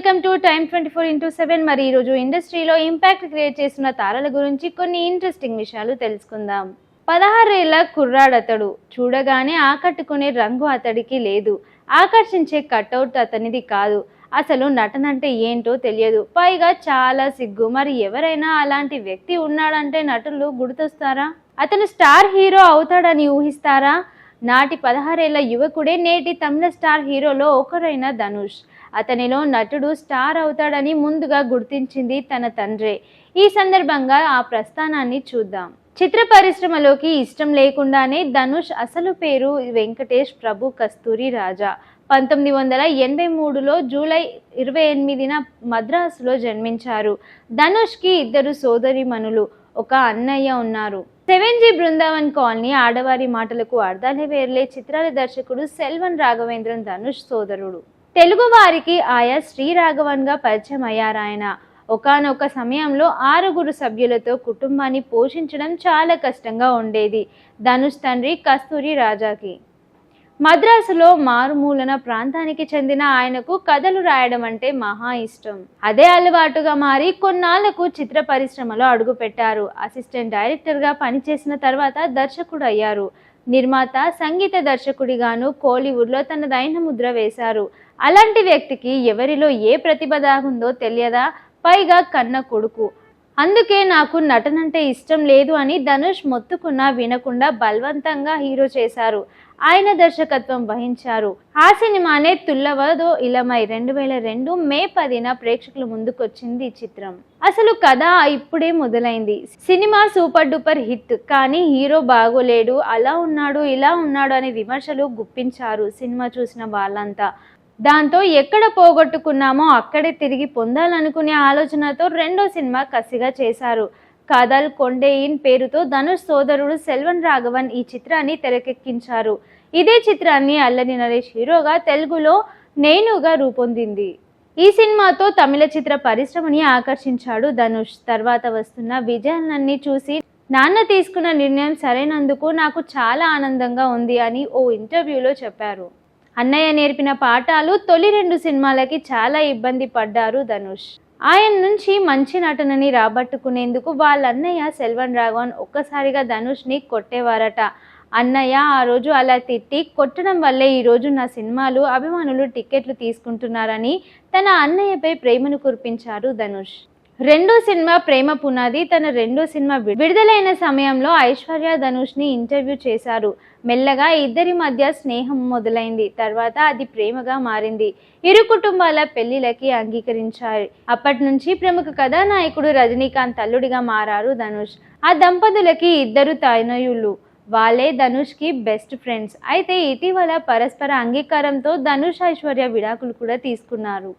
Welcome to time 24x7. మరి ఈరోజు ఇండస్ట్రీలో ఇంపాక్ట్ క్రియేట్ చేస్తున్న తారల గురించి కొన్ని ఇంట్రెస్టింగ్ విషయాలు తెలుసుకుందాం. 16 ఏళ్ల కుర్రాడతడు, చూడగానే ఆకట్టుకునే రంగు అతడికి లేదు, ఆకర్షించే కట్అవుట్ అతనిది కాదు, అసలు నటనంటే ఏంటో తెలియదు, పైగా చాలా సిగ్గు. మరి ఎవరైనా అలాంటి వ్యక్తి ఉన్నాడంటే నటులు గుర్తొస్తారా? అతను స్టార్ హీరో అవుతాడని ఊహిస్తారా? నాటి 16 ఏళ్ల యువకుడే నేటి తమిళ స్టార్ హీరోలో ఒకరైన ధనుష్. అతనిలో నటుడు స్టార్ అవుతాడని ముందుగా గుర్తించింది తన తండ్రే. ఈ సందర్భంగా ఆ ప్రస్థానాన్ని చూద్దాం. చిత్ర పరిశ్రమలోకి ఇష్టం లేకుండానే ధనుష్ అసలు పేరు వెంకటేష్ ప్రభు కస్తూరి రాజా. 1983లో జూలై 28న మద్రాసులో జన్మించారు. ధనుష్కి 2 సోదరీమణులు, ఒక అన్నయ్య ఉన్నారు. 7G బృందావన్ కాలనీ, ఆడవారి మాటలకు అర్థాలే వేర్లే చిత్రాల దర్శకుడు సెల్వన్ రాఘవేంద్రన్ ధనుష్ సోదరుడు. తెలుగు వారికి ఆయా శ్రీ రాఘవన్గా పరిచయం అయ్యారాయన. ఒకానొక సమయంలో 6 సభ్యులతో కుటుంబాన్ని పోషించడం చాలా కష్టంగా ఉండేది ధనుష్ తండ్రి కస్తూరి రాజాకి. మద్రాసులో మారుమూలన ప్రాంతానికి చెందిన ఆయనకు కథలు రాయడం అంటే మహా ఇష్టం. అదే అలవాటుగా మారి కొన్నాళ్లకు చిత్ర పరిశ్రమలో అడుగుపెట్టారు. అసిస్టెంట్ డైరెక్టర్గా పనిచేసిన తర్వాత దర్శకుడు అయ్యారు. నిర్మాత, సంగీత దర్శకుడిగాను కోలీవుడ్లో తనదైన ముద్ర వేశారు. అలాంటి వ్యక్తికి ఎవరిలో ఏ ప్రతిభ దాగుందో తెలియదా? పైగా కన్న కొడుకు. అందుకే నాకు నటనంటే ఇష్టం లేదు అని ధనుష్ మొత్తుకున్నా వినకుండా బలవంతంగా హీరో చేశారు. ఆయన దర్శకత్వం వహించారు. ఆ సినిమానే తుల్లవదో ఇలమై. 2002 మే 10న ప్రేక్షకుల ముందుకొచ్చింది ఈ చిత్రం. అసలు కథ ఇప్పుడే మొదలైంది. సినిమా సూపర్ డూపర్ హిట్, కానీ హీరో బాగోలేడు, అలా ఉన్నాడు ఇలా ఉన్నాడు అనే విమర్శలు గుప్పించారు సినిమా చూసిన వాళ్ళంతా. దాంతో ఎక్కడ పోగొట్టుకున్నామో అక్కడే తిరిగి పొందాలనుకునే ఆలోచనతో రెండో సినిమా కసిగా చేశారు. కాదల్ కొండేయిన్ పేరుతో ధనుష్ సోదరుడు సెల్వన్ రాఘవన్ ఈ చిత్రాన్ని తెరకెక్కించారు. ఇదే చిత్రాన్ని అల్లరి నరేష్ హీరోగా తెలుగులో నేనుగా రూపొందింది. ఈ సినిమాతో తమిళ చిత్ర పరిశ్రమని ఆకర్షించాడు ధనుష్. తర్వాత వస్తున్న విజయాలన్నీ చూసి నాన్న తీసుకున్న నిర్ణయం సరైనందుకు నాకు చాలా ఆనందంగా ఉంది అని ఓ ఇంటర్వ్యూలో చెప్పారు. అన్నయ్య నేర్పిన పాఠాలు తొలి 2 సినిమాలకి చాలా ఇబ్బంది పడ్డారు ధనుష్. ఆయన నుంచి మంచి నటనని రాబట్టుకునేందుకు వాళ్ళ అన్నయ్య సెల్వన్ రాఘవన్ ఒక్కసారిగా ధనుష్ని కొట్టేవారట. అన్నయ్య ఆ రోజు అలా తిట్టి కొట్టడం వల్లే ఈరోజు నా సినిమాలు అభిమానులు టికెట్లు తీసుకుంటున్నారని తన అన్నయ్యపై ప్రేమను కురిపించారు ధనుష్. రెండో సినిమా ప్రేమ పునాది. తన రెండో సినిమా విడుదలైన సమయంలో ఐశ్వర్య ధనుష్ని ఇంటర్వ్యూ చేశారు. మెల్లగా ఇద్దరి మధ్య స్నేహం మొదలైంది. తర్వాత అది ప్రేమగా మారింది. ఇరు కుటుంబాల పెళ్లిళ్ళకి అంగీకరించారు. అప్పటి నుంచి ప్రముఖ కథానాయకుడు రజనీకాంత్ అల్లుడిగా మారారు ధనుష్. ఆ దంపతులకి 2 తనయులు. వాళ్ళే ధనుష్కి బెస్ట్ ఫ్రెండ్స్. అయితే ఇటీవల పరస్పర అంగీకారంతో ధనుష్, ఐశ్వర్య విడాకులు కూడా తీసుకున్నారు.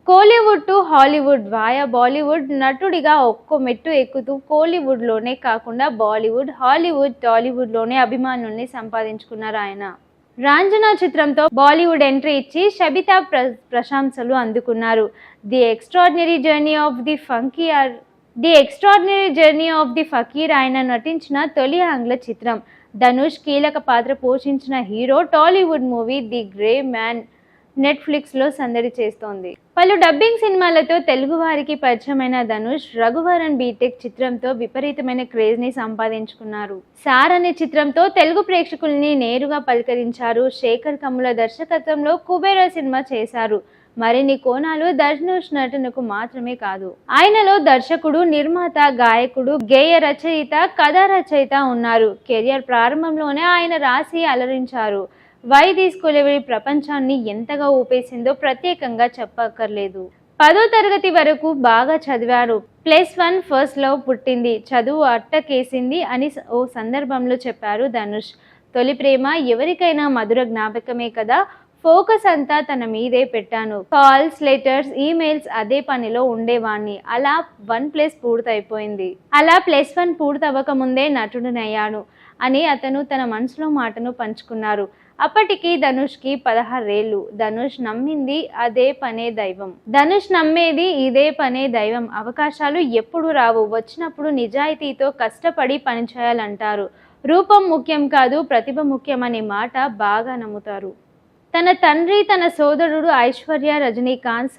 Kollywood to Hollywood via Bollywood నటుడిగా ఒక్కో మెట్టు ఎక్కుతూ కోలీవుడ్లోనే కాకుండా బాలీవుడ్, హాలీవుడ్, టాలీవుడ్లోనే అభిమానుల్ని సంపాదించుకున్నారు ఆయన. రాంజనా చిత్రంతో బాలీవుడ్ ఎంట్రీ ఇచ్చి షబితా ప్రశంసలు అందుకున్నారు. The extraordinary journey of the fakir ఆయన నటించిన తొలి ఆంగ్ల చిత్రం. ధనుష్ కీలక పాత్ర పోషించిన hero. Tollywood movie the grey man నెట్ఫ్లిక్స్లో సందడి చేస్తోంది. పలు డబ్బింగ్ సినిమాలతో తెలుగు వారికి పరిచయమైన ధనుష్ రఘువరన్ బీటెక్ చిత్రంతో విపరీతమైన క్రేజ్ని సంపాదించుకున్నారు. సార్ అనే చిత్రంతో తెలుగు ప్రేక్షకుల్ని నేరుగా పలకరించారు. శేఖర్ కమ్ముల దర్శకత్వంలో కుబేర సినిమా చేశారు. మరిన్ని కోణాలు ధనుష్ నటనకు మాత్రమే కాదు, ఆయనలో దర్శకుడు, నిర్మాత, గాయకుడు, గేయ రచయిత, కథా రచయిత ఉన్నారు. కెరియర్ ప్రారంభంలోనే ఆయన రాసి అలరించారు. వై దిస్ కొలెవరి ప్రపంచాన్ని ఎంతగా ఊపేసిందో ప్రత్యేకంగా చెప్పక్కర్లేదు. 10వ తరగతి వరకు బాగా చదివారు. +1 ఫస్ట్ లవ్ పుట్టింది, చదువు అట్టకేసింది అని ఓ సందర్భంలో చెప్పారు ధనుష్. తొలి ప్రేమ ఎవరికైనా మధుర జ్ఞాపకమే కదా, ఫోకస్ అంతా తన మీదే పెట్టాను. కాల్స్, లెటర్స్, ఈమెయిల్స్ అదే పనిలో ఉండేవాణ్ణి. అలా 1+ పూర్తయిపోయింది. అలా +1 పూర్తవ్వక ముందే నటుడినయ్యాను అని అతను తన మనసులో మాటను పంచుకున్నారు. అప్పటికి ధనుష్కి 16 ఏళ్ళు. ధనుష్ నమ్మేది ఇదే పనే దైవం. అవకాశాలు ఎప్పుడు రావు, వచ్చినప్పుడు నిజాయితీతో కష్టపడి పనిచేయాలంటారు. రూపం ముఖ్యం కాదు, ప్రతిభ ముఖ్యమనే మాట బాగా నమ్ముతారు. తన తండ్రి, తన సోదరుడు ఐశ్వర్య, రజనీకాంత్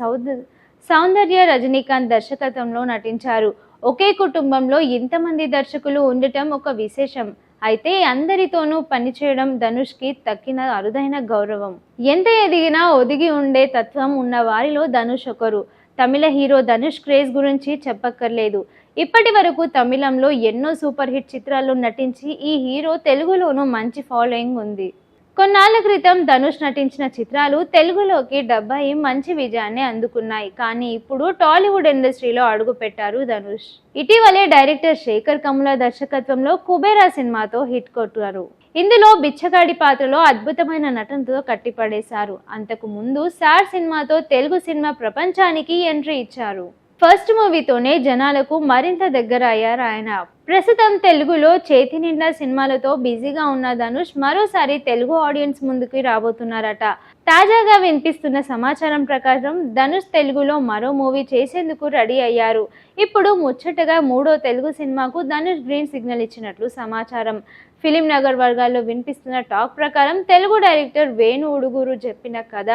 సౌందర్య రజనీకాంత్ దర్శకత్వంలో నటించారు. ఒకే కుటుంబంలో ఇంతమంది దర్శకులు ఉండటం ఒక విశేషం. అయితే అందరితోనూ పనిచేయడం ధనుష్కి దక్కిన అరుదైన గౌరవం. ఎంత ఎదిగినా ఒదిగి ఉండే తత్వం ఉన్న వారిలో ధనుష్ ఒకరు. తమిళ హీరో ధనుష్ క్రేజ్ గురించి చెప్పక్కర్లేదు. ఇప్పటి వరకు తమిళంలో ఎన్నో సూపర్ హిట్ చిత్రాల్లో నటించి ఈ హీరో తెలుగులోనూ మంచి ఫాలోయింగ్ ఉంది. కొన్నాళ్ల క్రితం ధనుష్ నటించిన చిత్రాలు తెలుగులోకి డబ్ అయి మంచి విజయాన్ని అందుకున్నాయి. కానీ ఇప్పుడు టాలీవుడ్ ఇండస్ట్రీలో అడుగు పెట్టారు ధనుష్. ఇటీవలే డైరెక్టర్ శేఖర్ కమ్ముల దర్శకత్వంలో కుబేరా సినిమాతో హిట్ కొట్టారు. ఇందులో బిచ్చగాడి పాత్రలో అద్భుతమైన నటనతో కట్టిపడేశారు. అంతకు ముందు సార్ సినిమాతో తెలుగు సినిమా ప్రపంచానికి ఎంట్రీ ఇచ్చారు. ఫస్ట్ మూవీతోనే జనాలకు మరింత దగ్గర అయ్యారు ఆయన. ప్రస్తుతం తెలుగులో చేతి నిండా సినిమాలతో బిజీగా ఉన్న ధనుష్ మరోసారి తెలుగు ఆడియన్స్ ముందుకు రాబోతున్నారట. తాజాగా వినిపిస్తున్న సమాచారం ప్రకారం ధనుష్ తెలుగులో మరో మూవీ చేసేందుకు రెడీ అయ్యారు. ఇప్పుడు ముచ్చటగా 3వ తెలుగు సినిమాకు ధనుష్ గ్రీన్ సిగ్నల్ ఇచ్చినట్లు సమాచారం. ఫిలిం నగర్ వర్గాల్లో వినిపిస్తున్న టాక్ ప్రకారం తెలుగు డైరెక్టర్ వేణు ఉడుగురు చెప్పిన కథ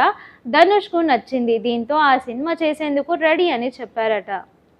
ధనుష్కు నచ్చింది. దీంతో ఆ సినిమా చేసేందుకు రెడీ అని చెప్పారట.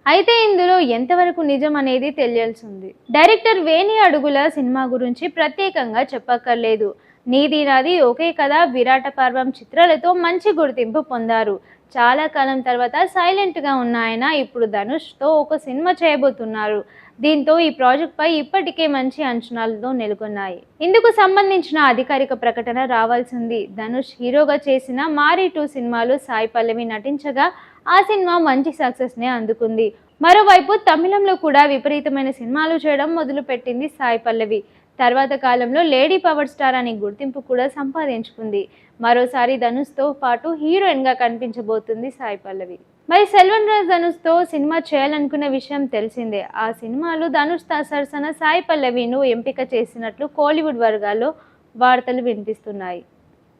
అయితే ఇందులో ఎంతవరకు నిజం అనేది తెలియాల్సింది. డైరెక్టర్ వేణి అడుగుల సినిమా గురించి ప్రత్యేకంగా చెప్పక్కర్లేదు. నీది నాది ఒకే కథ, విరాట పర్వం చిత్రాలతో మంచి గుర్తింపు పొందారు. చాలా కాలం తర్వాత సైలెంట్గా ఉన్న ఆయన ఇప్పుడు ధనుష్తో ఒక సినిమా చేయబోతున్నారు. దీంతో ఈ ప్రాజెక్ట్పై ఇప్పటికే మంచి అంచనాలతో నెలకొన్నాయి. ఇందుకు సంబంధించిన అధికారిక ప్రకటన రావాల్సింది. ధనుష్ హీరోగా చేసిన మారీ 2 సినిమాలో సాయి పల్లవి నటించగా ఆ సినిమా మంచి సక్సెస్నే అందుకుంది. మరోవైపు తమిళంలో కూడా విపరీతమైన సినిమాలు చేయడం మొదలుపెట్టింది సాయి పల్లవి. తర్వాత కాలంలో లేడీ పవర్ స్టార్ అనే గుర్తింపు కూడా సంపాదించుకుంది. మరోసారి ధనుష్తో పాటు హీరోయిన్గా కనిపించబోతుంది సాయి పల్లవి. మరి సెల్వన్ రాజ్ ధనుష్తో సినిమా చేయాలనుకున్న విషయం తెలిసిందే. ఆ సినిమాలో ధనుష్ సరసన సాయి పల్లవిను ఎంపిక చేసినట్లు కోలీవుడ్ వర్గాల్లో వార్తలు వినిపిస్తున్నాయి.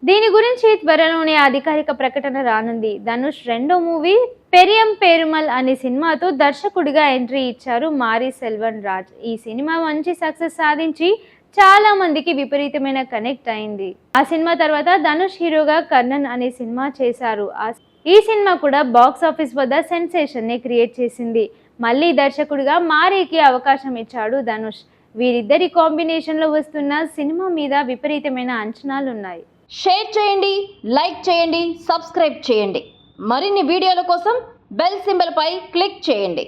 దీని గురించి త్వరలోనే అధికారిక ప్రకటన రానుంది. ధనుష్ రెండో మూవీ పెరియం పెరుమల్ అనే సినిమాతో దర్శకుడిగా ఎంట్రీ ఇచ్చారు మారీ సెల్వన్ రాజ్. ఈ సినిమా మంచి సక్సెస్ సాధించి చాలా మందికి విపరీతమైన కనెక్ట్ అయింది. ఆ సినిమా తర్వాత ధనుష్ హీరోగా కర్ణన్ అనే సినిమా చేశారు. ఈ సినిమా కూడా బాక్స్ ఆఫీస్ వద్ద సెన్సేషన్ ని క్రియేట్ చేసింది. మళ్ళీ దర్శకుడిగా మారీకి అవకాశం ఇచ్చాడు ధనుష్. వీరిద్దరి కాంబినేషన్లో వస్తున్న సినిమా మీద విపరీతమైన అంచనాలున్నాయి. షేర్ చేయండి, లైక్ చేయండి, సబ్స్క్రైబ్ చేయండి. మరిన్ని వీడియోల కోసం బెల్ సింబల్ పై క్లిక్ చేయండి.